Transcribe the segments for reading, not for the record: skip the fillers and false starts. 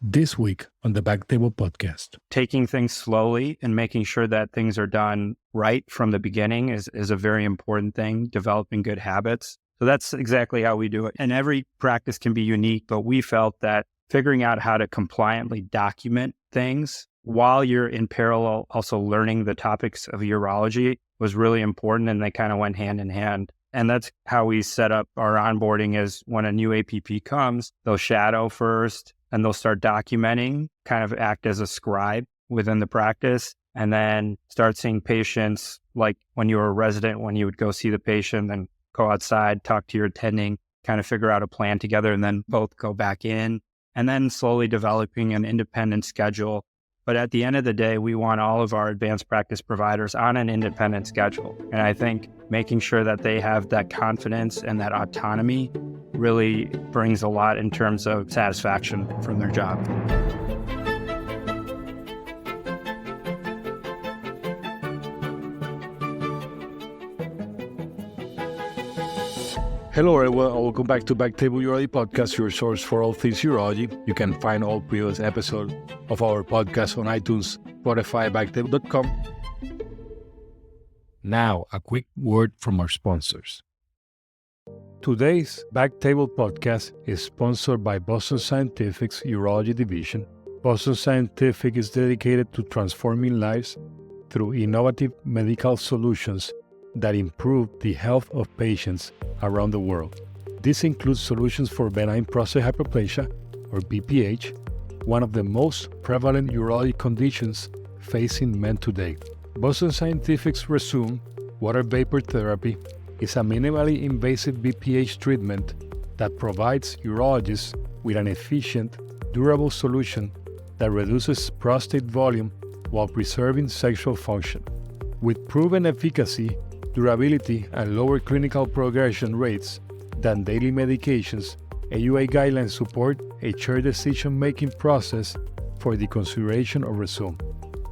This week on the BackTable podcast. Taking things slowly and making sure that things are done right from the beginning is a very important thing, developing good habits. So that's exactly how we do it. And every practice can be unique, but we felt that figuring out how to compliantly document things while you're in parallel also learning the topics of urology was really important, and they kind of went hand in hand. And that's how we set up our onboarding. Is when a new APP comes, they'll shadow first, and they'll start documenting, kind of act as a scribe within the practice, and then start seeing patients like when you were a resident, when you would go see the patient, then go outside, talk to your attending, kind of figure out a plan together, and then both go back in, and then slowly developing an independent schedule. But at the end of the day, we want all of our advanced practice providers on an independent schedule. And I think making sure that they have that confidence and that autonomy really brings a lot in terms of satisfaction from their job. Hello everyone, welcome back to BackTable Urology Podcast, your source for all things urology. You can find all previous episodes of our podcast on iTunes, Spotify, BackTable.com. Now, a quick word from our sponsors. Today's BackTable podcast is sponsored by Boston Scientific's Urology Division. Boston Scientific is dedicated to transforming lives through innovative medical solutions that improve the health of patients around the world. This includes solutions for benign prostate hyperplasia, or BPH, one of the most prevalent urology conditions facing men today. Boston Scientific's Rezum water vapor therapy is a minimally invasive BPH treatment that provides urologists with an efficient, durable solution that reduces prostate volume while preserving sexual function. With proven efficacy, durability, and lower clinical progression rates than daily medications, AUA guidelines support a shared decision-making process for the consideration of Rezum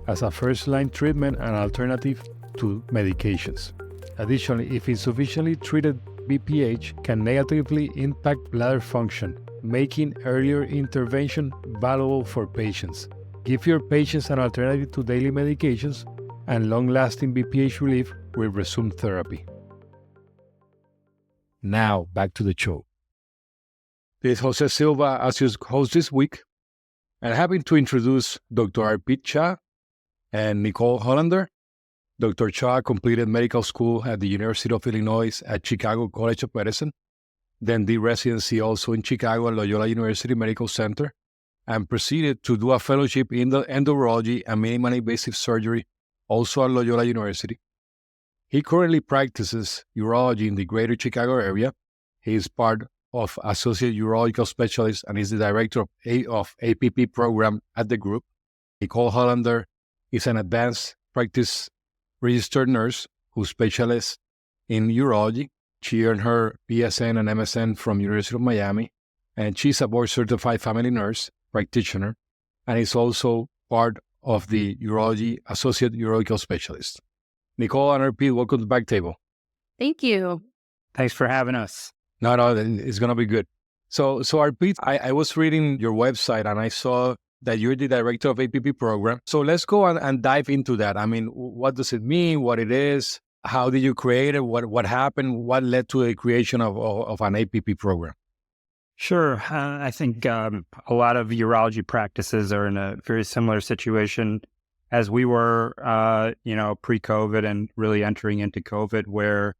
as a first-line treatment and alternative to medications. Additionally, if insufficiently treated BPH can negatively impact bladder function, making earlier intervention valuable for patients. Give your patients an alternative to daily medications and long-lasting BPH relief with Rezum therapy. Now, back to the show. This is Jose Silva as your host this week, and happy to introduce Dr. Arpeet Shah and Nicole Hollander. Dr. Shah completed medical school at the University of Illinois at Chicago College of Medicine, then did residency also in Chicago at Loyola University Medical Center, and proceeded to do a fellowship in the endourology and minimally invasive surgery also at Loyola University. He currently practices urology in the greater Chicago area. He is part of Associate Urological Specialist and is the director of APP program at the group. Nicole Hollander is an advanced practice registered nurse who specializes in urology. She earned her BSN and MSN from University of Miami, and she's a board-certified family nurse practitioner and is also part of the Urology Associate Urological Specialist. Nicole and Arpeet, welcome to BackTable. Thank you. Thanks for having us. No, it's going to be good. So Arpeet, I was reading your website and I saw that you're the director of APP program. So let's go and dive into that. I mean, what does it mean? What it is? How did you create it? What happened? What led to the creation of an APP program? Sure. I think a lot of urology practices are in a very similar situation as we were, pre-COVID and really entering into COVID, where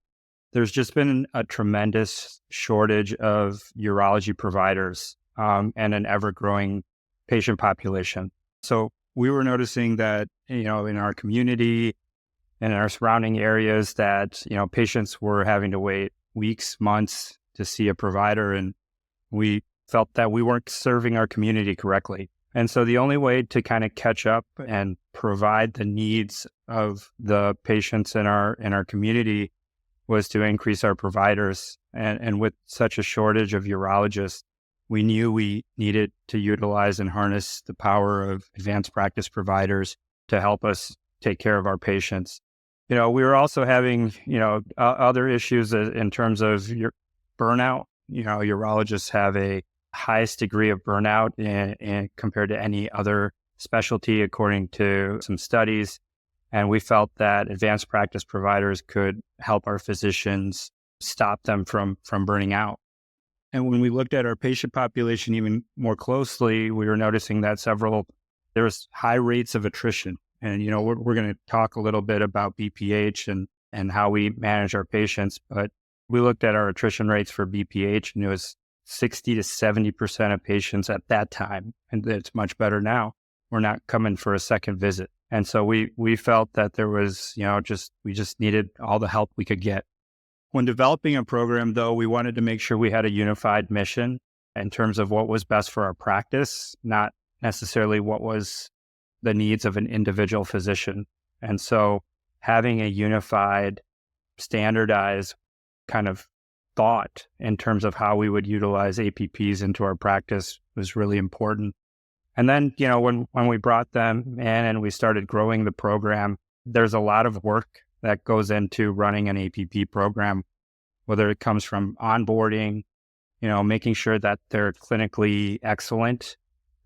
there's just been a tremendous shortage of urology providers and an ever-growing patient population. So we were noticing that, in our community and in our surrounding areas that, patients were having to wait weeks, months to see a provider, and we felt that we weren't serving our community correctly. And so the only way to kind of catch up and provide the needs of the patients in our community was to increase our providers. And with such a shortage of urologists, we knew we needed to utilize and harness the power of advanced practice providers to help us take care of our patients. We were also having, other issues in terms of your burnout. Urologists have a highest degree of burnout compared to any other specialty, according to some studies. And we felt that advanced practice providers could help our physicians stop them from burning out. And when we looked at our patient population even more closely, we were noticing that there was high rates of attrition. And, we're going to talk a little bit about BPH and how we manage our patients, but we looked at our attrition rates for BPH, and it was 60 to 70% of patients at that time, and it's much better now, were not coming for a second visit. And so we felt that there was, we just needed all the help we could get. When developing a program, though, we wanted to make sure we had a unified mission in terms of what was best for our practice, not necessarily what was the needs of an individual physician. And so having a unified, standardized kind of thought in terms of how we would utilize APPs into our practice was really important. And then, when we brought them in and we started growing the program, there's a lot of work that goes into running an APP program, whether it comes from onboarding, making sure that they're clinically excellent,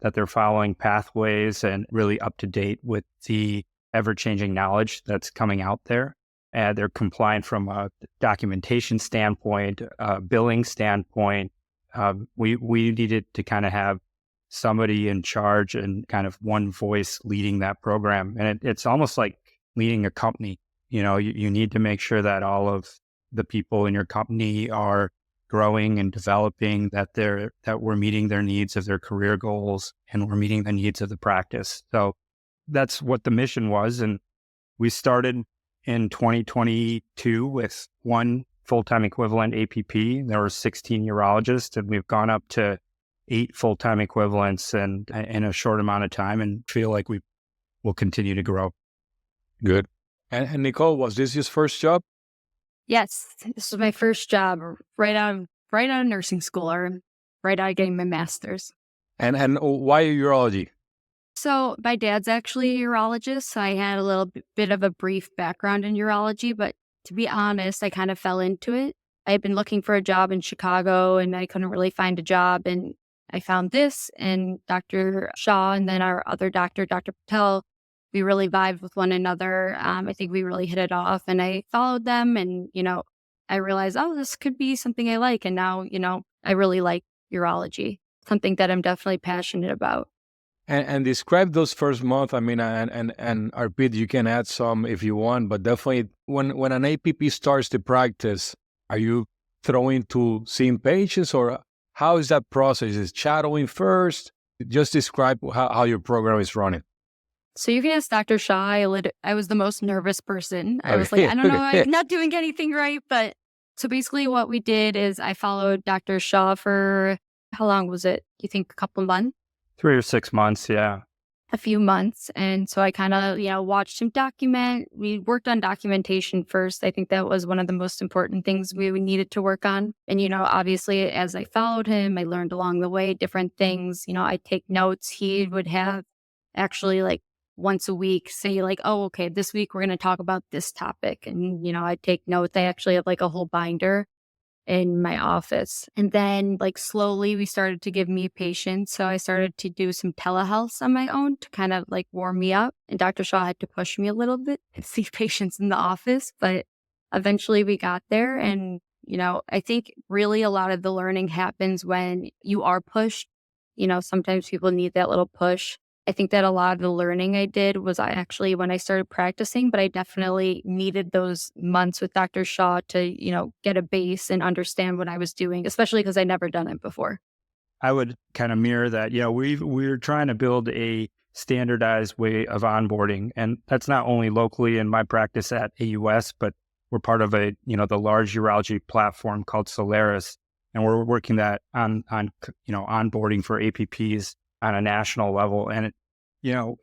that they're following pathways and really up to date with the ever-changing knowledge that's coming out there. And they're compliant from a documentation standpoint, billing standpoint. We needed to kind of have somebody in charge and kind of one voice leading that program. And it's almost like leading a company. You need to make sure that all of the people in your company are growing and developing, that we're meeting their needs of their career goals, and we're meeting the needs of the practice. So that's what the mission was. And we started in 2022 with one full-time equivalent APP. There were 16 urologists, and we've gone up to 8 full-time equivalents in a short amount of time, and feel like we will continue to grow. Good. And Nicole, was this your first job? Yes, this was my first job right out of nursing school, or right out of getting my master's. And why urology? So my dad's actually a urologist, so I had a little bit of a brief background in urology, but to be honest, I kind of fell into it. I had been looking for a job in Chicago, and I couldn't really find a job, and I found this, and Dr. Shah, and then our other doctor, Dr. Patel, we really vibed with one another. I think we really hit it off, and I followed them, and, I realized, this could be something I like. And now, I really like urology, something that I'm definitely passionate about. And describe those first month. I mean, and Arpeet, you can add some if you want, but definitely when an APP starts to practice, are you throwing to seeing patients, or how is that process? Is it shadowing first? Just describe how your program is running. So you can ask Dr. Shah. I was the most nervous person. I was like, I don't know, I'm not doing anything right. But so basically what we did is I followed Dr. Shah for, how long was it? You think a couple of months? 3 or 6 months, yeah. A few months. And so I kind of, watched him document. We worked on documentation first. I think that was one of the most important things we needed to work on. And, obviously, as I followed him, I learned along the way different things. I'd take notes. He would have actually once a week say okay, this week we're going to talk about this topic. And, I'd take notes. I actually have a whole binder in my office. And then slowly we started to give me patients. So I started to do some telehealth on my own to kind of warm me up. And Dr. Shaw had to push me a little bit to see patients in the office, but eventually we got there. And, I think really a lot of the learning happens when you are pushed. Sometimes people need that little push. I think that a lot of the learning I did was actually when I started practicing, but I definitely needed those months with Dr. Shah to, get a base and understand what I was doing, especially because I'd never done it before. I would kind of mirror that. We're trying to build a standardized way of onboarding, and that's not only locally in my practice at AUS, but we're part of the large urology platform called Solaris, and we're working that on onboarding for APPs on a national level. And,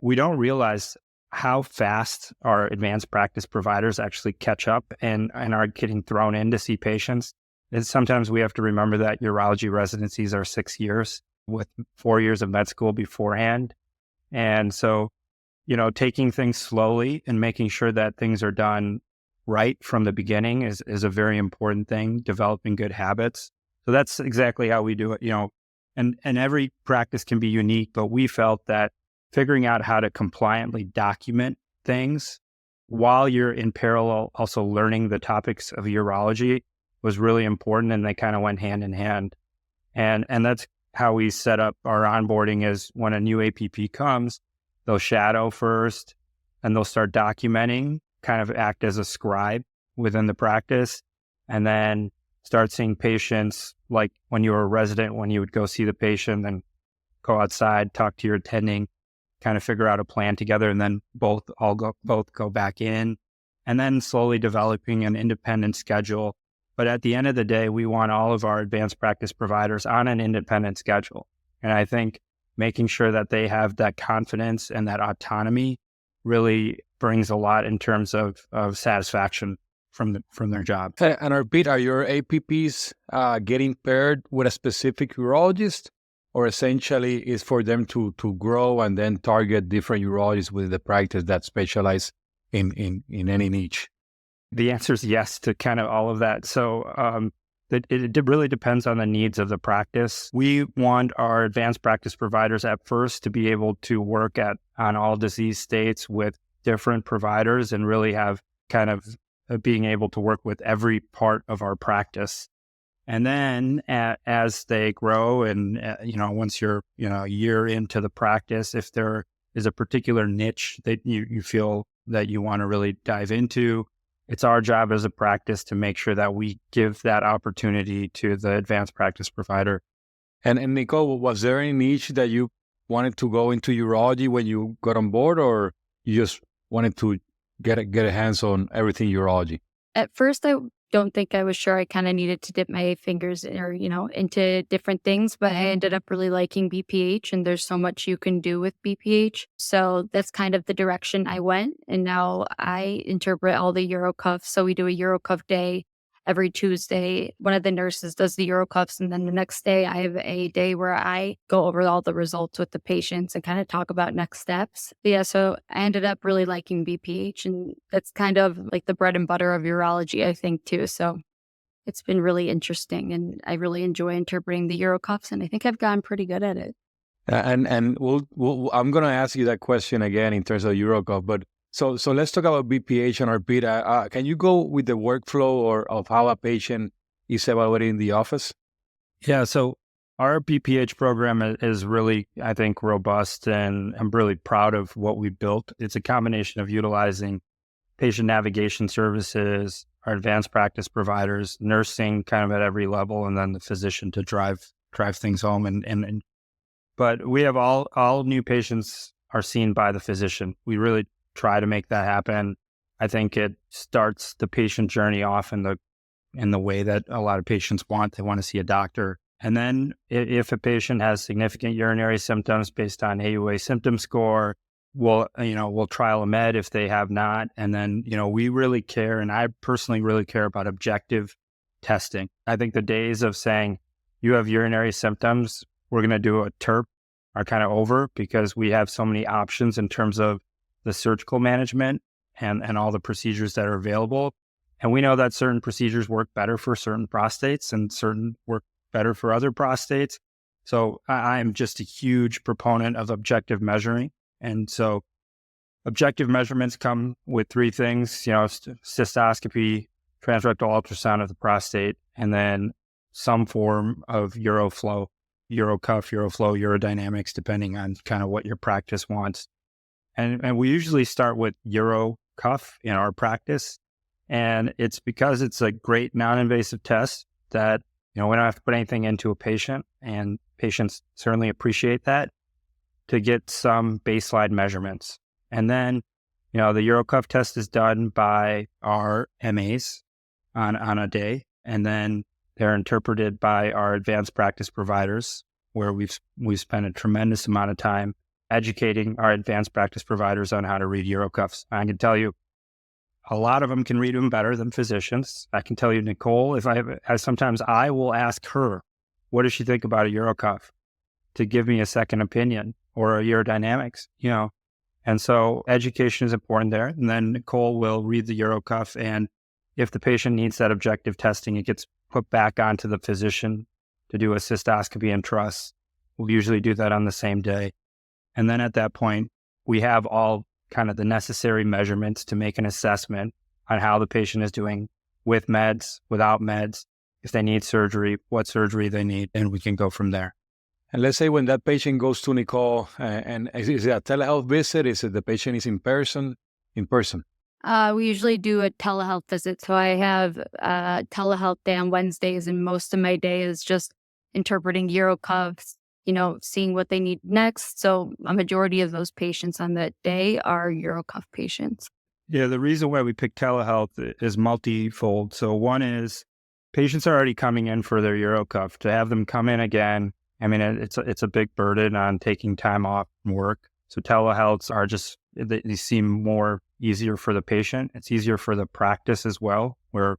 we don't realize how fast our advanced practice providers actually catch up and are getting thrown in to see patients. And sometimes we have to remember that urology residencies are 6 years with 4 years of med school beforehand. And so, taking things slowly and making sure that things are done right from the beginning is a very important thing, developing good habits. So that's exactly how we do it. And every practice can be unique, but we felt that figuring out how to compliantly document things while you're in parallel also learning the topics of urology was really important, and they kind of went hand in hand. And that's how we set up our onboarding. Is when a new APP comes, they'll shadow first and they'll start documenting, kind of act as a scribe within the practice, and then start seeing patients like when you were a resident, when you would go see the patient, then go outside, talk to your attending, kind of figure out a plan together, and then both go back in, and then slowly developing an independent schedule. But at the end of the day, we want all of our advanced practice providers on an independent schedule. And I think making sure that they have that confidence and that autonomy really brings a lot in terms of satisfaction from their job. And Arpeet, are your APPs getting paired with a specific urologist, or essentially is for them to grow and then target different urologists with the practice that specialize in any niche? The answer is yes to kind of all of that. So it really depends on the needs of the practice. We want our advanced practice providers at first to be able to work on all disease states with different providers and really have kind of being able to work with every part of our practice. And then as they grow and, once you're, a year into the practice, if there is a particular niche that you feel that you want to really dive into, it's our job as a practice to make sure that we give that opportunity to the advanced practice provider. And Nicole, was there any niche that you wanted to go into urology when you got on board, or you just wanted to get a hands on everything urology? At first, I don't think I was sure. I kind of needed to dip my fingers into different things, but I ended up really liking BPH, and there's so much you can do with BPH. So that's kind of the direction I went. And now I interpret all the UroCuffs. So we do a UroCuff day every Tuesday. One of the nurses does the UroCuffs, and then the next day I have a day where I go over all the results with the patients and kind of talk about next steps. But yeah, so I ended up really liking BPH, and that's kind of like the bread and butter of urology, I think, too. So it's been really interesting, and I really enjoy interpreting the UroCuffs, and I think I've gotten pretty good at it. And I'm going to ask you that question again in terms of UroCuff, but so let's talk about BPH and Arpeet. Can you go with the workflow or of how a patient is evaluated in the office? Yeah, so our BPH program is really, I think, robust, and I'm really proud of what we built. It's a combination of utilizing patient navigation services, our advanced practice providers, nursing kind of at every level, and then the physician to drive things home. But we have all new patients are seen by the physician. We really try to make that happen. I think it starts the patient journey off in the way that a lot of patients want. They want to see a doctor. And then if a patient has significant urinary symptoms based on AUA symptom score, we'll trial a med if they have not. And then, we really care, and I personally really care about objective testing. I think the days of saying you have urinary symptoms, we're going to do a TURP are kind of over, because we have so many options in terms of the surgical management and all the procedures that are available. And we know that certain procedures work better for certain prostates and certain work better for other prostates. So I'm just a huge proponent of objective measuring. And so objective measurements come with three things, cystoscopy, transrectal ultrasound of the prostate, and then some form of uroflow, UroCuff, uroflow, urodynamics, depending on kind of what your practice wants. And we usually start with UroCuff in our practice. And it's because it's a great non-invasive test that, we don't have to put anything into a patient, and patients certainly appreciate that, to get some baseline measurements. And then, the UroCuff test is done by our MAs on a day, and then they're interpreted by our advanced practice providers, where we've spent a tremendous amount of time educating our advanced practice providers on how to read UroCuffs. I can tell you, a lot of them can read them better than physicians. I can tell you, Nicole, sometimes I will ask her, what does she think about a UroCuff, to give me a second opinion, or a urodynamics, And so education is important there. And then Nicole will read the UroCuff, and if the patient needs that objective testing, it gets put back onto the physician to do a cystoscopy and truss. We usually do that on the same day. And then at that point, we have all kind of the necessary measurements to make an assessment on how the patient is doing with meds, without meds, if they need surgery, what surgery they need, and we can go from there. And let's say when that patient goes to Nicole, and is it a telehealth visit? Is it the patient is in person? In person. We usually do a telehealth visit. So I have a telehealth day on Wednesdays, and most of my day is just interpreting UroCuffs, seeing what they need next. So a majority of those patients on that day are UroCuff patients. Yeah, the reason why we pick telehealth is multifold. So one is patients are already coming in for their UroCuff. To have them come in again, I mean, it's a big burden on taking time off from work. So telehealths are just, they seem more easier for the patient. It's easier for the practice as well, where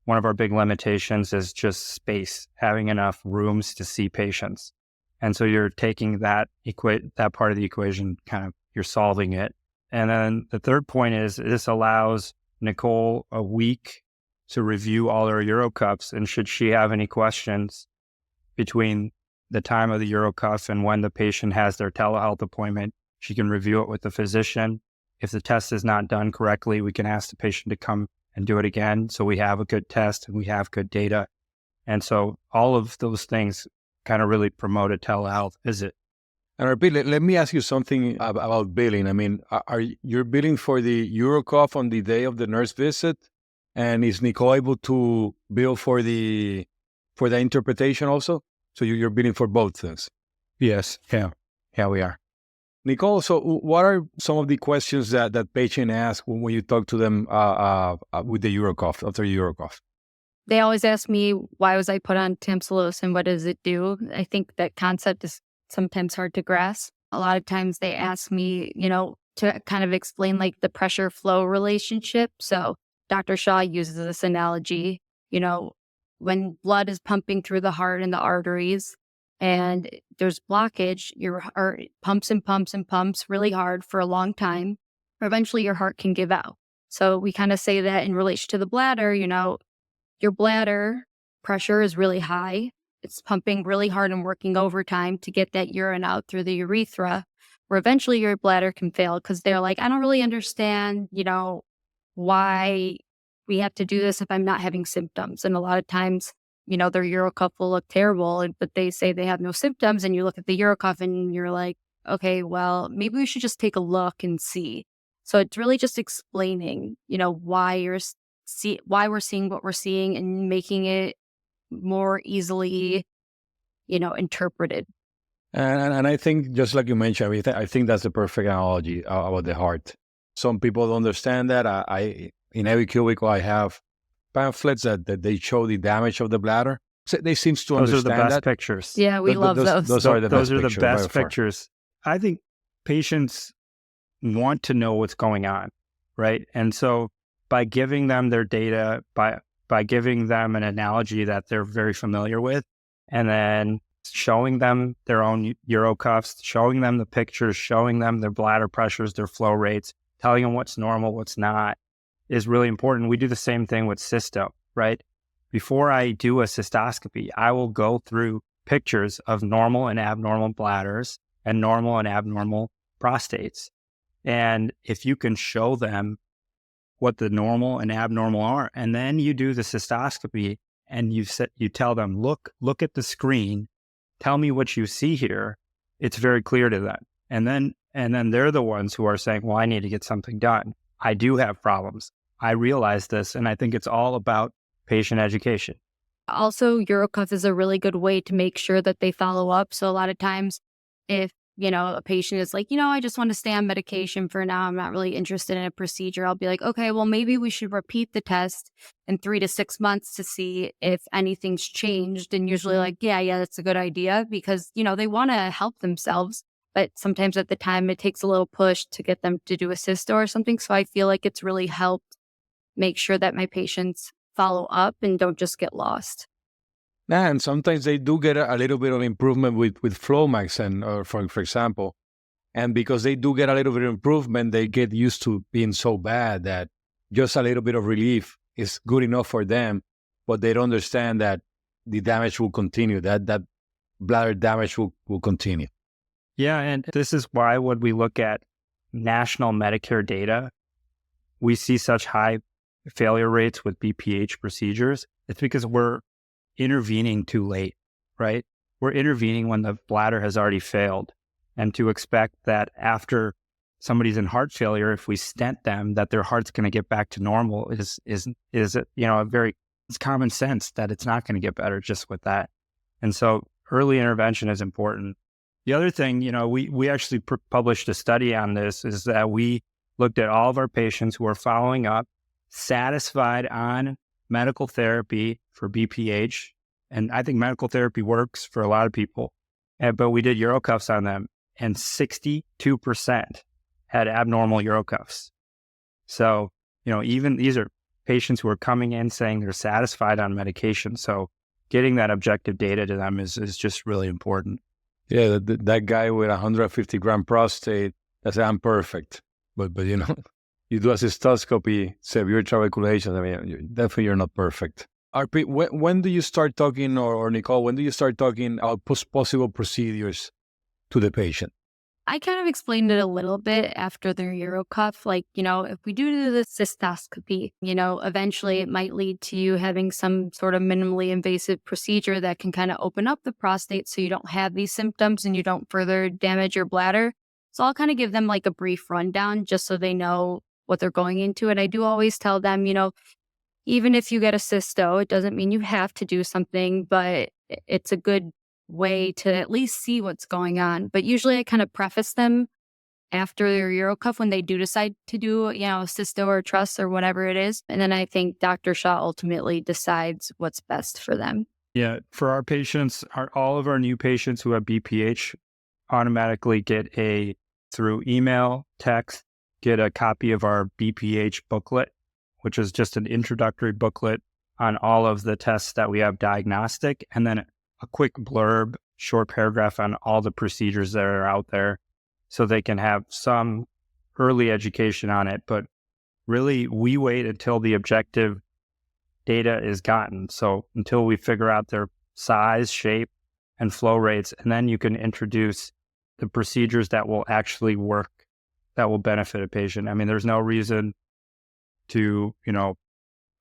one of our big limitations is just space, having enough rooms to see patients. And so you're taking that part of the equation, kind of, you're solving it. And then the third point is this allows Nicole a week to review all her UroCuffs. And should she have any questions between the time of the UroCuff and when the patient has their telehealth appointment, she can review it with the physician. If the test is not done correctly, we can ask the patient to come and do it again. So we have a good test and we have good data. And so all of those things kind of really promote a telehealth visit. And Arpeet, let me ask you something about billing. I mean, are you billing for the UroCuff on the day of the nurse visit? And is Nicole able to bill for the interpretation also? So you're billing for both things? Yes. Yeah, we are. Nicole, so what are some of the questions that patient ask when you talk to them with the UroCuff, after UroCuff? They always ask me, why was I put on tamsulosin? What does it do? I think that concept is sometimes hard to grasp. A lot of times they ask me, to kind of explain like the pressure flow relationship. So Dr. Shah uses this analogy, when blood is pumping through the heart and the arteries and there's blockage, your heart pumps and pumps and pumps really hard for a long time. Eventually your heart can give out. So we kind of say that in relation to the bladder, your bladder pressure is really high. It's pumping really hard and working overtime to get that urine out through the urethra, where eventually your bladder can fail because they're like, I don't really understand, why we have to do this if I'm not having symptoms. And a lot of times, their UroCuff will look terrible, but they say they have no symptoms. And you look at the UroCuff and you're like, okay, well, maybe we should just take a look and see. So it's really just explaining, why we're seeing what we're seeing and making it more easily, interpreted. And I think, just like you mentioned, I think that's the perfect analogy about the heart. Some people don't understand that. In every cubicle, I have pamphlets that they show the damage of the bladder. So they seem to understand that. Those are the best pictures. Yeah, we love those. Those are the best pictures. I think patients want to know what's going on, right? And so by giving them their data, by giving them an analogy that they're very familiar with, and then showing them their own UroCuffs, showing them the pictures, showing them their bladder pressures, their flow rates, telling them what's normal, what's not, is really important. We do the same thing with cysto, right? Before I do a cystoscopy, I will go through pictures of normal and abnormal bladders and normal and abnormal prostates. And if you can show them what the normal and abnormal are, and then you do the cystoscopy and you tell them, look at the screen, tell me what you see here, it's very clear to them. And then they're the ones who are saying, well, I need to get something done. I do have problems. I realize this, and I think it's all about patient education. Also, UroCuff is a really good way to make sure that they follow up. So a lot of times if, a patient is like, I just want to stay on medication for now, I'm not really interested in a procedure, I'll be like, okay, well, maybe we should repeat the test in 3 to 6 months to see if anything's changed. And usually like, yeah, that's a good idea because, they want to help themselves. But sometimes at the time, it takes a little push to get them to do a cysto or something. So I feel like it's really helped make sure that my patients follow up and don't just get lost. Yeah, and sometimes they do get a little bit of improvement with Flomax, and for example. And because they do get a little bit of improvement, they get used to being so bad that just a little bit of relief is good enough for them. But they don't understand that the damage will continue. That bladder damage will continue. Yeah, and this is why when we look at national Medicare data, we see such high failure rates with BPH procedures. It's because we're intervening too late, right? We're intervening when the bladder has already failed. And to expect that after somebody's in heart failure, if we stent them, that their heart's going to get back to normal is it's common sense that it's not going to get better just with that. And so early intervention is important. The other thing, we actually published a study on this, is that we looked at all of our patients who are following up, satisfied on medical therapy for BPH. And I think medical therapy works for a lot of people. But we did UroCuffs on them, and 62% had abnormal UroCuffs. So, even these are patients who are coming in saying they're satisfied on medication. So getting that objective data to them is just really important. Yeah, that guy with 150-gram prostate, that's I'm perfect. But you do a cystoscopy, severe trabeculation. I mean, definitely you're not perfect. Arpeet, when do you start talking, or Nicole, when do you start talking about possible procedures to the patient? I kind of explained it a little bit after their UroCuff. Like, if we do the cystoscopy, eventually it might lead to you having some sort of minimally invasive procedure that can kind of open up the prostate so you don't have these symptoms and you don't further damage your bladder. So I'll kind of give them like a brief rundown just so they know what they're going into. And I do always tell them, even if you get a cysto, it doesn't mean you have to do something, but it's a good way to at least see what's going on. But usually I kind of preface them after their UroCuff when they do decide to do, cysto or truss or whatever it is. And then I think Dr. Shah ultimately decides what's best for them. Yeah, for our patients, all of our new patients who have BPH automatically get through email, text, get a copy of our BPH booklet, which is just an introductory booklet on all of the tests that we have diagnostic, and then a quick blurb, short paragraph on all the procedures that are out there so they can have some early education on it. But really, we wait until the objective data is gotten. So until we figure out their size, shape, and flow rates, and then you can introduce the procedures that will actually work, that will benefit a patient. I mean, there's no reason to,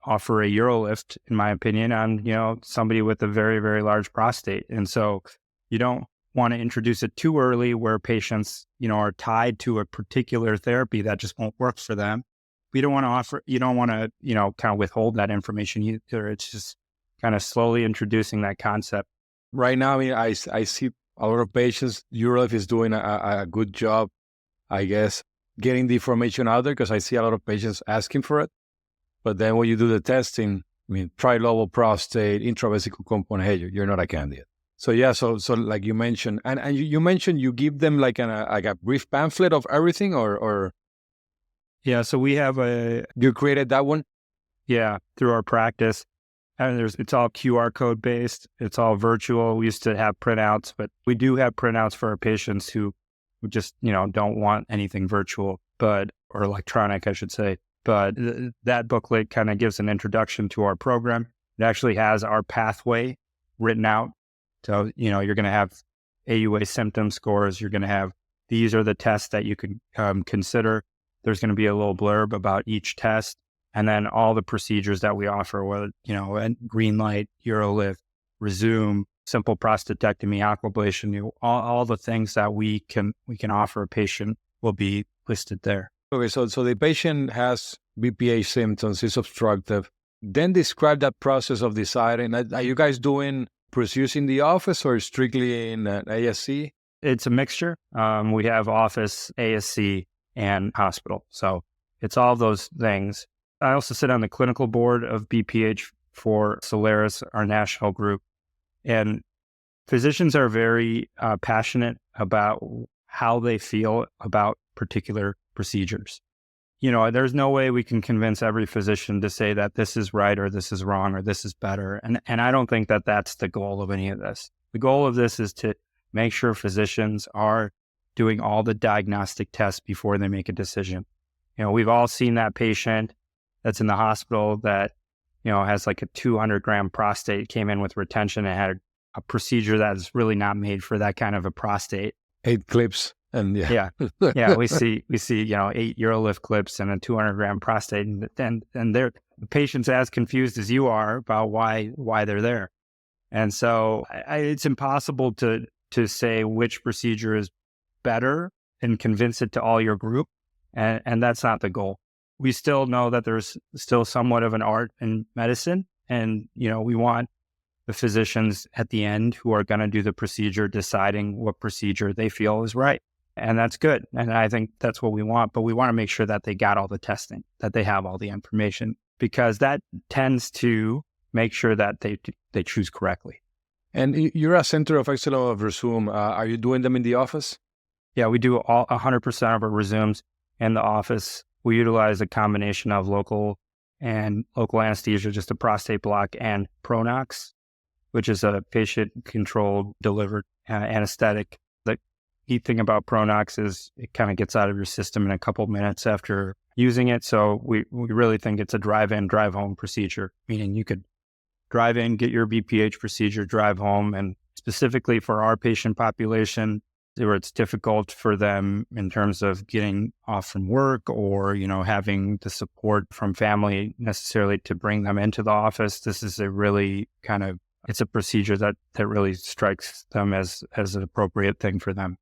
offer a UroLift, in my opinion, on, somebody with a very, very large prostate. And so you don't want to introduce it too early where patients, are tied to a particular therapy that just won't work for them. You don't want to, kind of withhold that information either. It's just kind of slowly introducing that concept. Right now, I mean, I see a lot of patients. UroLift is doing a good job, I guess, getting the information out there, because I see a lot of patients asking for it. But then when you do the testing, I mean, trilobal prostate, intravesical component, hey, you're not a candidate. So yeah, so like you mentioned, and you mentioned you give them like a brief pamphlet of everything, or yeah. So we have you created that one, yeah, through our practice, and it's all QR code based. It's all virtual. We used to have printouts, but we do have printouts for our patients who just don't want anything virtual, or electronic, I should say. But that booklet kind of gives an introduction to our program. It actually has our pathway written out. So, you're going to have AUA symptom scores. You're going to have, these are the tests that you can consider. There's going to be a little blurb about each test. And then all the procedures that we offer, whether, GreenLight, UroLift, Rezum, simple prostatectomy, aquablation, all the things that we can offer a patient will be listed there. Okay, so the patient has BPH symptoms, is obstructive. Then describe that process of deciding. Are you guys doing procedures in the office or strictly in ASC? It's a mixture. We have office, ASC, and hospital. So it's all those things. I also sit on the clinical board of BPH for Solaris, our national group. And physicians are very passionate about how they feel about particular procedures. There's no way we can convince every physician to say that this is right or this is wrong or this is better. And I don't think that that's the goal of any of this. The goal of this is to make sure physicians are doing all the diagnostic tests before they make a decision. We've all seen that patient that's in the hospital that, has like a 200-gram prostate, came in with retention and had a procedure that's really not made for that kind of a prostate. 8 clips and Yeah. We see 8 UroLift clips and a 200-gram prostate, and the patient's as confused as you are about why they're there. And so it's impossible to say which procedure is better and convince it to all your group. And that's not the goal. We still know that there's still somewhat of an art in medicine. And, we want the physicians at the end who are going to do the procedure deciding what procedure they feel is right. And that's good. And I think that's what we want. But we want to make sure that they got all the testing, that they have all the information, because that tends to make sure that they choose correctly. And you're a center of excellence of Rezum. Are you doing them in the office? Yeah, we do 100% of our Rezums in the office. We utilize a combination of local anesthesia, just a prostate block, and Pronox, which is a patient-controlled delivered anesthetic. The key thing about Pronox is it kind of gets out of your system in a couple minutes after using it. So we really think it's a drive-in, drive-home procedure, meaning you could drive in, get your BPH procedure, drive home. And specifically for our patient population, where it's difficult for them in terms of getting off from work or, having the support from family necessarily to bring them into the office, this is a really it's a procedure that really strikes them as an appropriate thing for them.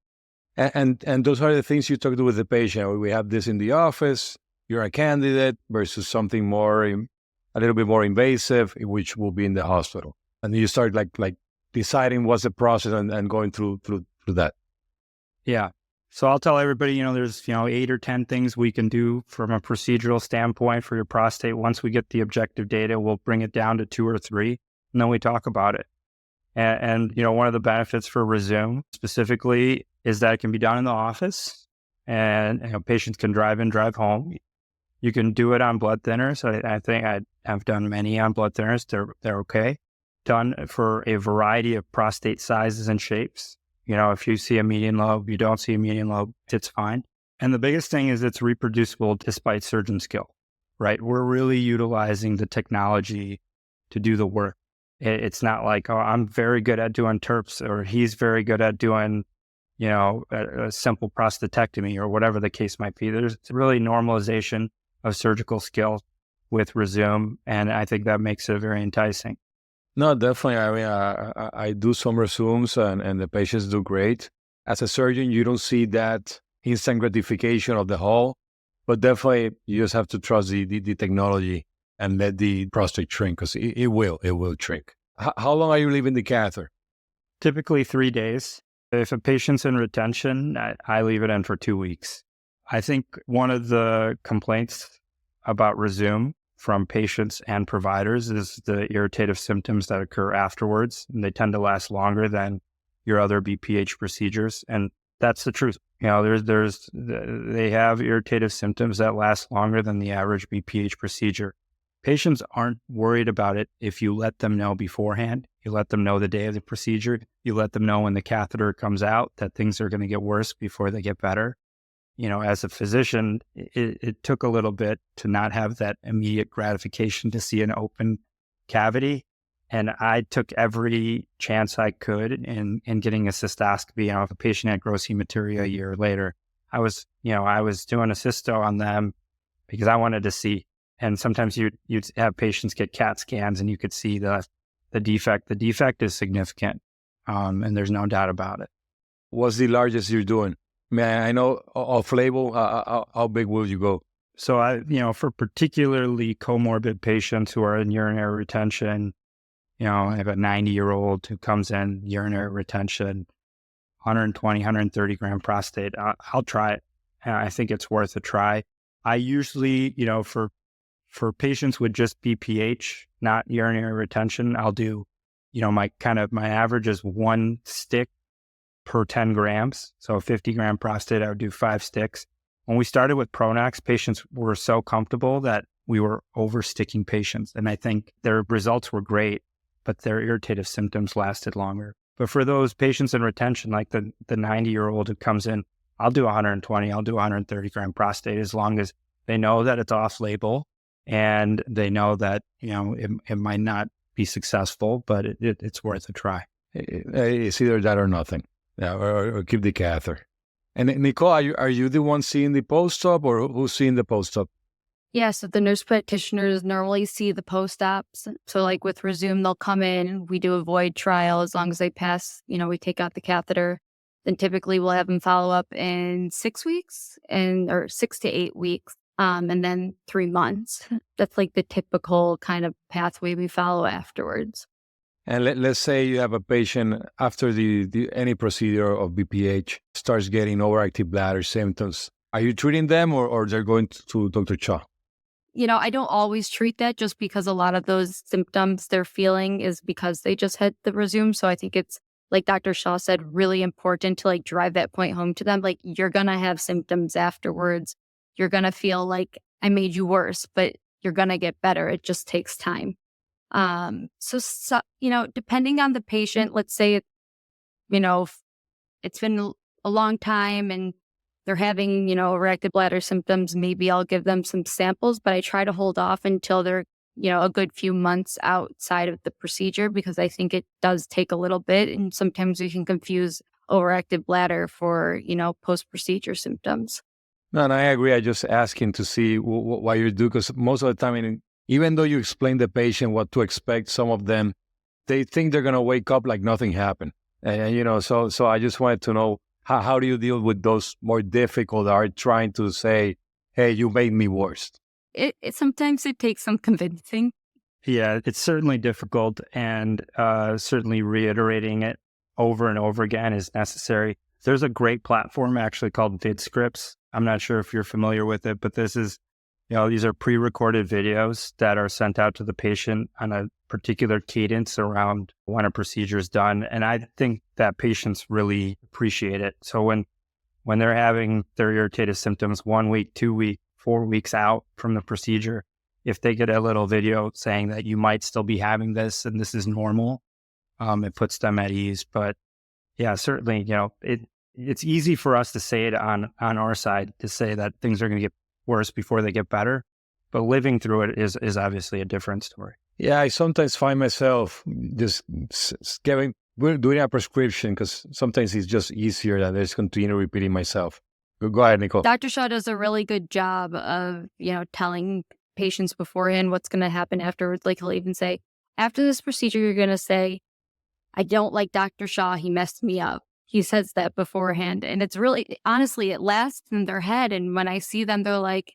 And those are the things you talk to with the patient. We have this in the office, you're a candidate, versus something a little bit more invasive, which will be in the hospital. And you start like deciding what's the process and going through that. Yeah. So I'll tell everybody, there's, 8 or 10 things we can do from a procedural standpoint for your prostate. Once we get the objective data, we'll bring it down to 2 or 3, and then we talk about it. And one of the benefits for Rezum specifically is that it can be done in the office, and patients can drive in, drive home. You can do it on blood thinners. I think I've done many on blood thinners. They're okay. Done for a variety of prostate sizes and shapes. If you see a median lobe, you don't see a median lobe, it's fine. And the biggest thing is it's reproducible despite surgeon skill, right? We're really utilizing the technology to do the work. It's not like, oh, I'm very good at doing TURPs, or he's very good at doing, a simple prostatectomy, or whatever the case might be. There's really normalization of surgical skill with Rezum, and I think that makes it very enticing. No, definitely. I mean, I do some Rezums and the patients do great. As a surgeon, you don't see that instant gratification of the hole, but definitely you just have to trust the technology and let the prostate shrink, because it will shrink. How long are you leaving the catheter? Typically 3 days. If a patient's in retention, I leave it in for 2 weeks. I think one of the complaints about Rezum from patients and providers is the irritative symptoms that occur afterwards, and they tend to last longer than your other BPH procedures. And that's the truth. They have irritative symptoms that last longer than the average BPH procedure. Patients aren't worried about it if you let them know beforehand. You let them know the day of the procedure. You let them know when the catheter comes out that things are going to get worse before they get better. As a physician, it took a little bit to not have that immediate gratification to see an open cavity. And I took every chance I could in getting a cystoscopy. If a patient had gross hematuria a year later, I was doing a cysto on them because I wanted to see. And sometimes you'd have patients get CAT scans and you could see the defect. The defect is significant, and there's no doubt about it. What's the largest you're doing? I know off-label, how big will you go? So for particularly comorbid patients who are in urinary retention, I have a 90-year-old who comes in urinary retention, 120, 130 gram prostate. I'll try it. I think it's worth a try. I usually, for patients with just BPH, not urinary retention, I'll do, my average is 1 stick per 10 grams. So a 50 gram prostate, I would do 5 sticks. When we started with Pronox, patients were so comfortable that we were oversticking patients. And I think their results were great, but their irritative symptoms lasted longer. But for those patients in retention, like the 90-year-old who comes in, I'll do 120, I'll do 130 gram prostate, as long as they know that it's off label and they know that, it might not be successful, but it's worth a try. It's either that or nothing, or keep the catheter. And Nicole, are you the one seeing the post-op, or who's seeing the post-op? Yeah, so the nurse practitioners normally see the post-ops. So like with Rezum, they'll come in, we do a void trial. As long as they pass, we take out the catheter. Then typically we'll have them follow up in 6 weeks or 6 to 8 weeks, and then 3 months. That's like the typical kind of pathway we follow afterwards. And let's say you have a patient after any procedure of BPH starts getting overactive bladder symptoms. Are you treating them, or they're going to Dr. Shah? I don't always treat that, just because a lot of those symptoms they're feeling is because they just had the Rezum. So I think it's, like Dr. Shah said, really important to like drive that point home to them. Like, you're going to have symptoms afterwards. You're going to feel like I made you worse, but you're going to get better. It just takes time. So, depending on the patient, let's say, it's been a long time and they're having, overactive bladder symptoms, maybe I'll give them some samples, but I try to hold off until they're, a good few months outside of the procedure, because I think it does take a little bit. And sometimes we can confuse overactive bladder for, post-procedure symptoms. No, and I agree. I just asking to see what you do, because most of the time, even though you explain the patient what to expect, some of them, they think they're going to wake up like nothing happened. And, so I just wanted to know, how do you deal with those more difficult that are trying to say, hey, you made me worse? It sometimes it takes some convincing. Yeah, it's certainly difficult, and certainly reiterating it over and over again is necessary. There's a great platform actually called VidScripts. I'm not sure if you're familiar with it, but this is, these are pre-recorded videos that are sent out to the patient on a particular cadence around when a procedure is done. And I think that patients really appreciate it. So when they're having their irritative symptoms 1 week, 2 weeks, 4 weeks out from the procedure, if they get a little video saying that you might still be having this and this is normal, it puts them at ease. But yeah, certainly, it's easy for us to say it on our side, to say that things are going to get worse before they get better, but living through it is obviously a different story. Yeah, I sometimes find myself just doing a prescription, because sometimes it's just easier than just continue repeating myself. Go ahead, Nicole. Dr. Shah does a really good job of, telling patients beforehand what's going to happen afterwards. Like, he'll even say, after this procedure, you're going to say, I don't like Dr. Shah. He messed me up. He says that beforehand. And it's really, honestly, it lasts in their head. And when I see them, they're like,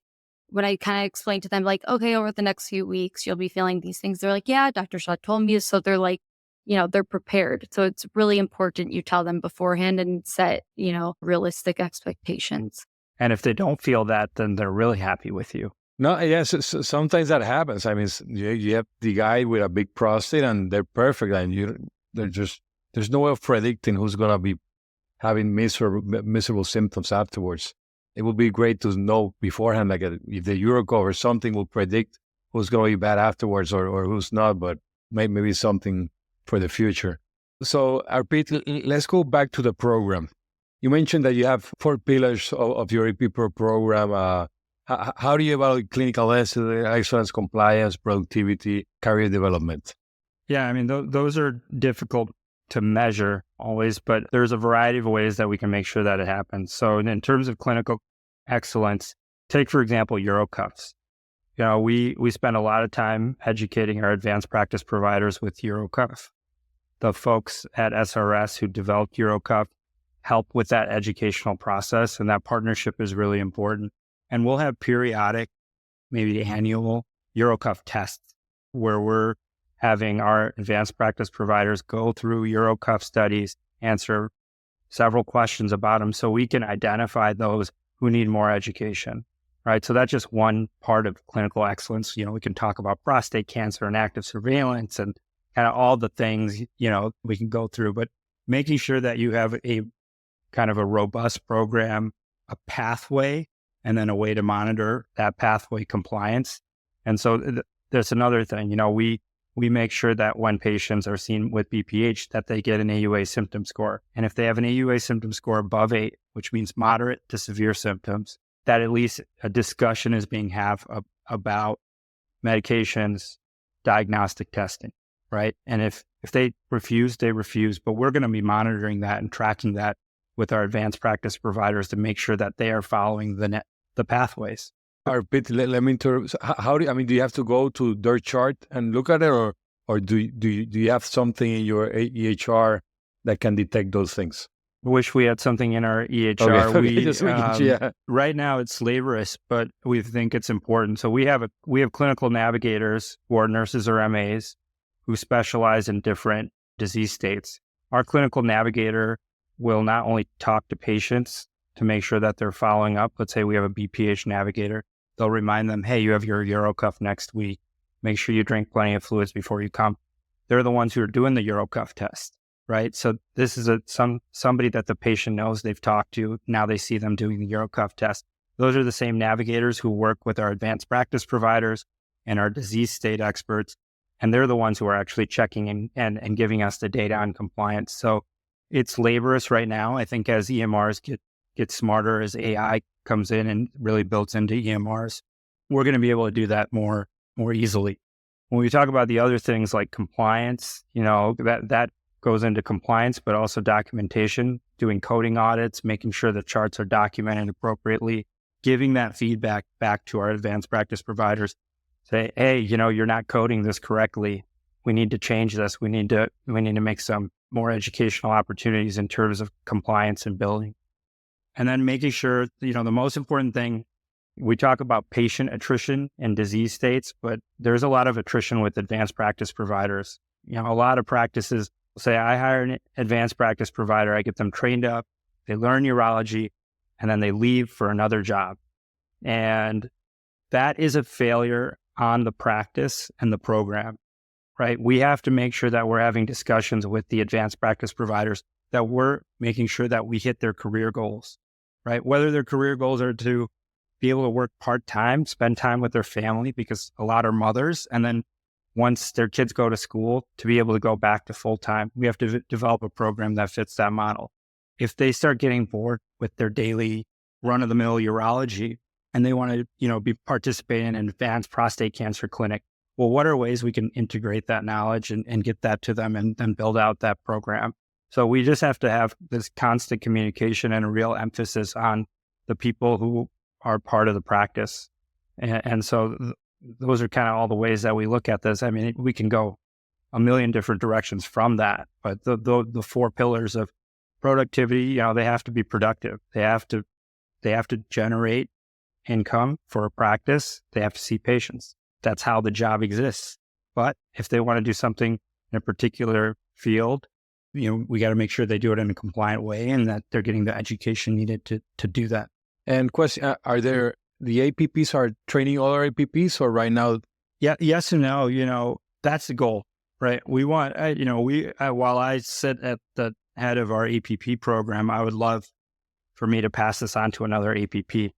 when I kind of explain to them, like, okay, over the next few weeks, you'll be feeling these things. They're like, yeah, Dr. Shah told me. So they're like, they're prepared. So it's really important you tell them beforehand and set, realistic expectations. And if they don't feel that, then they're really happy with you. No, yes, sometimes that happens. I mean, you have the guy with a big prostate and they're perfect, and there's no way of predicting who's going to be having miserable symptoms afterwards. It would be great to know beforehand, like if the UroCuff or something will predict who's going to be bad afterwards or who's not, but maybe something for the future. So, Arpeet, let's go back to the program. You mentioned that you have 4 pillars of your EP program. How do you evaluate clinical excellence, compliance, productivity, career development? Yeah, I mean, those are difficult to measure always, but there's a variety of ways that we can make sure that it happens. So in terms of clinical excellence, take, for example, UroCuffs. We spend a lot of time educating our advanced practice providers with UroCuff. The folks at SRS who developed UroCuff help with that educational process, and that partnership is really important. And we'll have periodic, maybe annual UroCuff tests where we're having our advanced practice providers go through UroCuff studies, answer several questions about them so we can identify those who need more education, right? So that's just one part of clinical excellence. We can talk about prostate cancer and active surveillance and kind of all the things, we can go through, but making sure that you have a kind of a robust program, a pathway, and then a way to monitor that pathway compliance. And so there's another thing, we make sure that when patients are seen with BPH, that they get an AUA symptom score. And if they have an AUA symptom score above 8, which means moderate to severe symptoms, that at least a discussion is being had about medications, diagnostic testing, right? And if If they refuse, they refuse. But we're going to be monitoring that and tracking that with our advanced practice providers to make sure that they are following the pathways. Arpeet, let me interrupt. How do you have to go to their chart and look at it, or do you have something in your EHR that can detect those things? I wish we had something in our EHR. Okay. Right now it's laborious, but we think it's important. So we have clinical navigators who are nurses or MAs who specialize in different disease states. Our clinical navigator will not only talk to patients to make sure that they're following up. Let's say we have a BPH navigator. They'll remind them, hey, you have your UroCuff next week. Make sure you drink plenty of fluids before you come. They're the ones who are doing the UroCuff test, right? So this is somebody that the patient knows they've talked to. Now they see them doing the UroCuff test. Those are the same navigators who work with our advanced practice providers and our disease state experts. And they're the ones who are actually checking and giving us the data on compliance. So it's laborious right now. I think as EMRs get smarter, as AI comes in and really builds into EMRs, we're going to be able to do that more easily. When we talk about the other things like compliance, that goes into compliance, but also documentation, doing coding audits, making sure the charts are documented appropriately, giving that feedback back to our advanced practice providers. Say, hey, you're not coding this correctly. We need to change this. We need to make some more educational opportunities in terms of compliance and billing. And then making sure, the most important thing, we talk about patient attrition and disease states, but there's a lot of attrition with advanced practice providers. A lot of practices say, I hire an advanced practice provider, I get them trained up, they learn urology, and then they leave for another job. And that is a failure on the practice and the program, right? We have to make sure that we're having discussions with the advanced practice providers, that we're making sure that we hit their career goals, right? Whether their career goals are to be able to work part-time, spend time with their family, because a lot are mothers. And then once their kids go to school, to be able to go back to full-time, we have to develop a program that fits that model. If they start getting bored with their daily run-of-the-mill urology and they want to, be participating in an advanced prostate cancer clinic, well, what are ways we can integrate that knowledge and get that to them and then build out that program? So we just have to have this constant communication and a real emphasis on the people who are part of the practice. And so those are kind of all the ways that we look at this. I mean, we can go a million different directions from that, but the 4 pillars of productivity, they have to be productive. They have to generate income for a practice. They have to see patients. That's how the job exists. But if they want to do something in a particular field, we got to make sure they do it in a compliant way and that they're getting the education needed to do that. And question, are there, the APPs are training other APPs, or right now? Yeah, yes and no, that's the goal, right? We want, while I sit at the head of our APP program, I would love for me to pass this on to another APP,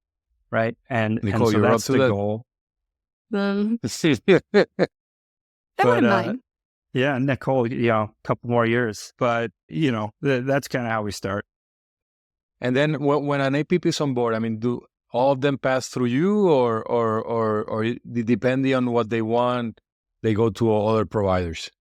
right? And Nicole, so you're that's up to the that? goal. I wouldn't mind. Yeah, Nicole, a couple more years, but that's kind of how we start. And then when an APP is on board, I mean, do all of them pass through you, or depending on what they want, they go to other providers?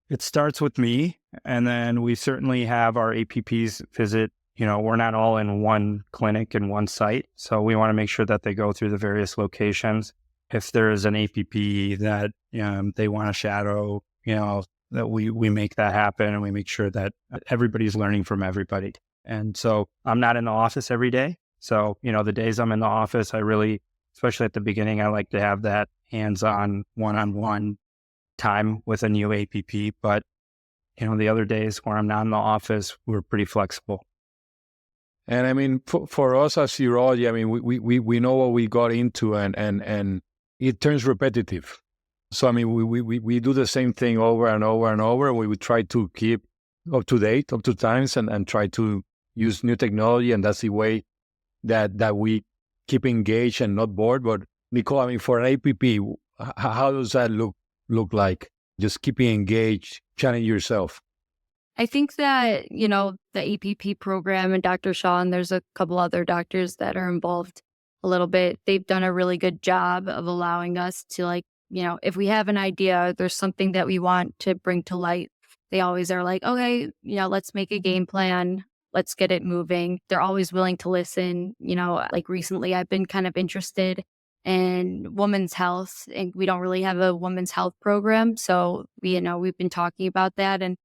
It starts with me, and then we certainly have our APPs visit. We're not all in one clinic and one site, so we want to make sure that they go through the various locations. If there is an APP that they want to shadow, that we make that happen, and we make sure that everybody's learning from everybody. And so I'm not in the office every day. So, the days I'm in the office, I really, especially at the beginning, I like to have that hands-on, one-on-one time with a new APP. But, the other days where I'm not in the office, we're pretty flexible. And I mean, for us as urology, I mean, we know what we got into, and it turns repetitive. So, I mean, we do the same thing over and over and over. We would try to keep up to date, up to times, and try to use new technology. And that's the way that we keep engaged and not bored. But Nicole, I mean, for an APP, how does that look like? Just keeping engaged, challenge yourself. I think that, the APP program and Dr. Shah, and there's a couple other doctors that are involved a little bit, they've done a really good job of allowing us to if we have an idea, there's something that we want to bring to light, they always are like, okay, let's make a game plan. Let's get it moving. They're always willing to listen. Like recently I've been kind of interested in women's health, and we don't really have a women's health program. So we've been talking about that, and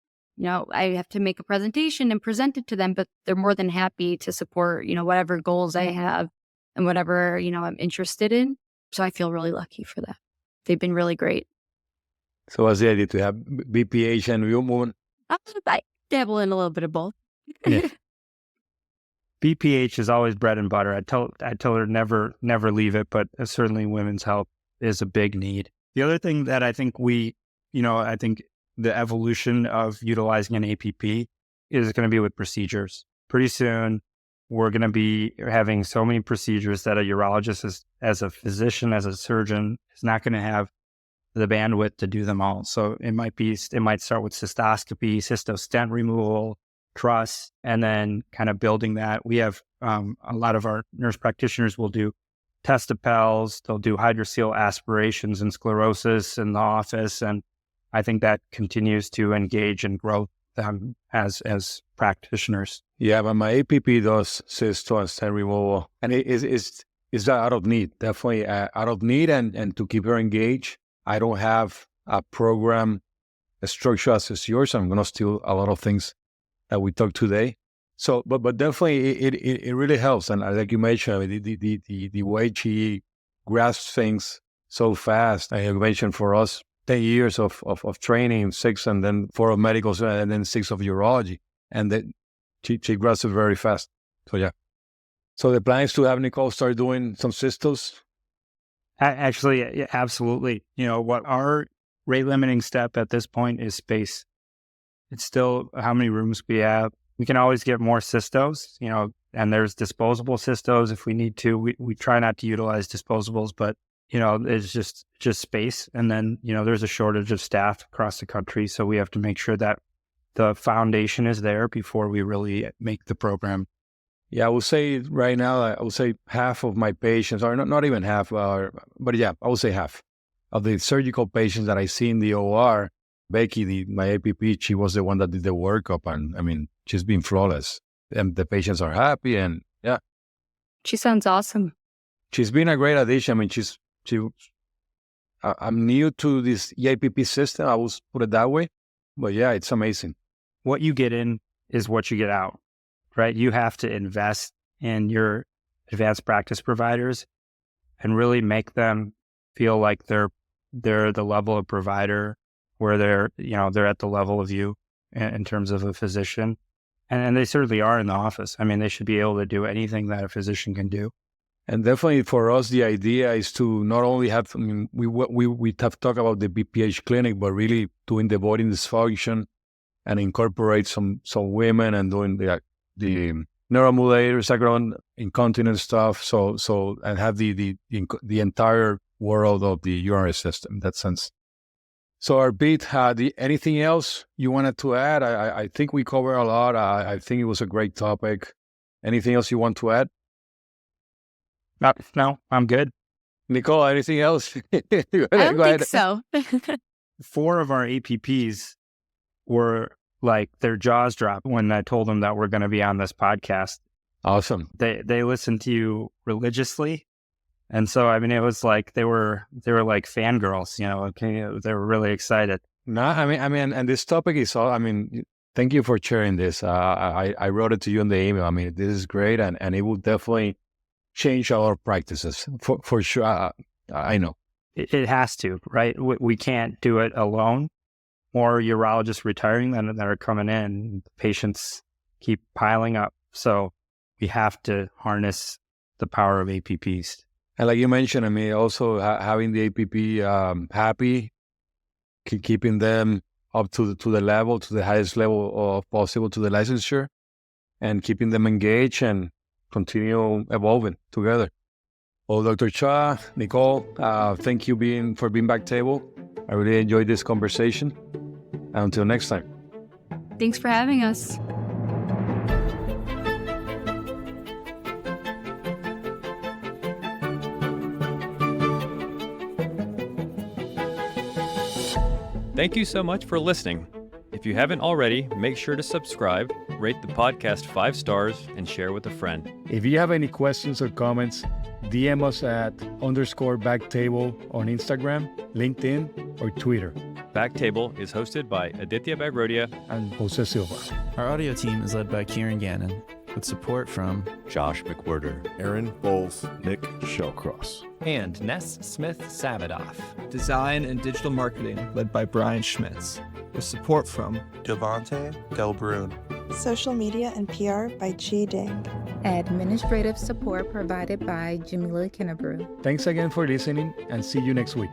I have to make a presentation and present it to them, but they're more than happy to support, whatever goals I have and whatever, I'm interested in. So I feel really lucky for that. They've been really great. So what's the idea to have BPH and women? I dabble in a little bit of both. Yeah. BPH is always bread and butter. I tell her never leave it, but certainly women's health is a big need. The other thing that I think I think the evolution of utilizing an APP is going to be with procedures. Pretty soon, we're going to be having so many procedures that a urologist, as a physician, as a surgeon, is not going to have the bandwidth to do them all. So it might start with cystoscopy, cystostent removal, truss, and then kind of building that. We have a lot of our nurse practitioners will do testapels, they'll do hydrocele aspirations and sclerosis in the office, and I think that continues to engage and grow them as practitioners. Yeah, but my APP does cysto and stent removal, and it is that out of need, definitely out of need, and to keep her engaged. I don't have a program structure as yours. I'm going to steal a lot of things that we talked today. So, but definitely it really helps. And like you mentioned, I mean, the way she grasps things so fast. I have mentioned for us 10 years of training, 6 and then 4 of medical, and then 6 of urology, and then she grasps it very fast. So yeah. So the plan is to have Nicole start doing some cystos. Actually, yeah, absolutely. What our rate limiting step at this point is space. It's still how many rooms we have. We can always get more cystos, and there's disposable cystos if we need to. We try not to utilize disposables, but it's just space. And then, there's a shortage of staff across the country. So we have to make sure that the foundation is there before we really make the program. Yeah, I would say right now, I would say half of my patients, or not even half, but yeah, I would say half of the surgical patients that I see in the OR, Becky, my APP, she was the one that did the workup, and I mean, she's been flawless, and the patients are happy, and yeah. She sounds awesome. She's been a great addition. I mean, I'm new to this EAPP system, I will put it that way, but yeah, it's amazing. What you get in is what you get out. Right? You have to invest in your advanced practice providers and really make them feel like they're the level of provider where they're at the level of you in terms of a physician. And they certainly are in the office. I mean, they should be able to do anything that a physician can do. And definitely for us, the idea is to not only have, I mean, we have talked about the BPH clinic, but really doing the body dysfunction and incorporate some women and doing the neuromodulator, sacral incontinence stuff. So and have the entire world of the urinary system in that sense. So Arpeet, anything else you wanted to add? I think we covered a lot. I think it was a great topic. Anything else you want to add? No, I'm good. Nicole, anything else? I don't think so. 4 of our APPs were like their jaws dropped when I told them that we're going to be on this podcast. Awesome. They listened to you religiously. And so, I mean, it was like they were like fangirls, they were really excited. No, I mean, and this topic is all, I mean, thank you for sharing this. I wrote it to you in the email. I mean, this is great. And it will definitely change our practices for sure. I know. It has to, right? We can't do it alone. More urologists retiring than that are coming in. Patients keep piling up. So we have to harness the power of APPs. And like you mentioned, I mean, also having the APP happy, keeping them up to the level, to the highest level of possible to the licensure, and keeping them engaged and continue evolving together. Well, Dr. Shah, Nicole, thank you for being BackTable. I really enjoyed this conversation. Until next time. Thanks for having us. Thank you so much for listening. If you haven't already, make sure to subscribe, rate the podcast 5 stars, and share with a friend. If you have any questions or comments, DM us at _BackTable on Instagram, LinkedIn, or Twitter. BackTable is hosted by Aditya Bagrodia and Jose Silva. Our audio team is led by Kieran Gannon, with support from Josh McWhirter, Aaron Bowles, Nick Shellcross, and Ness Smith-Savadoff. Design and digital marketing led by Brian Schmitz, with support from Devontae Delbrun. Social media and PR by G Ding. Administrative support provided by Jamila Kennebrew. Thanks again for listening and see you next week.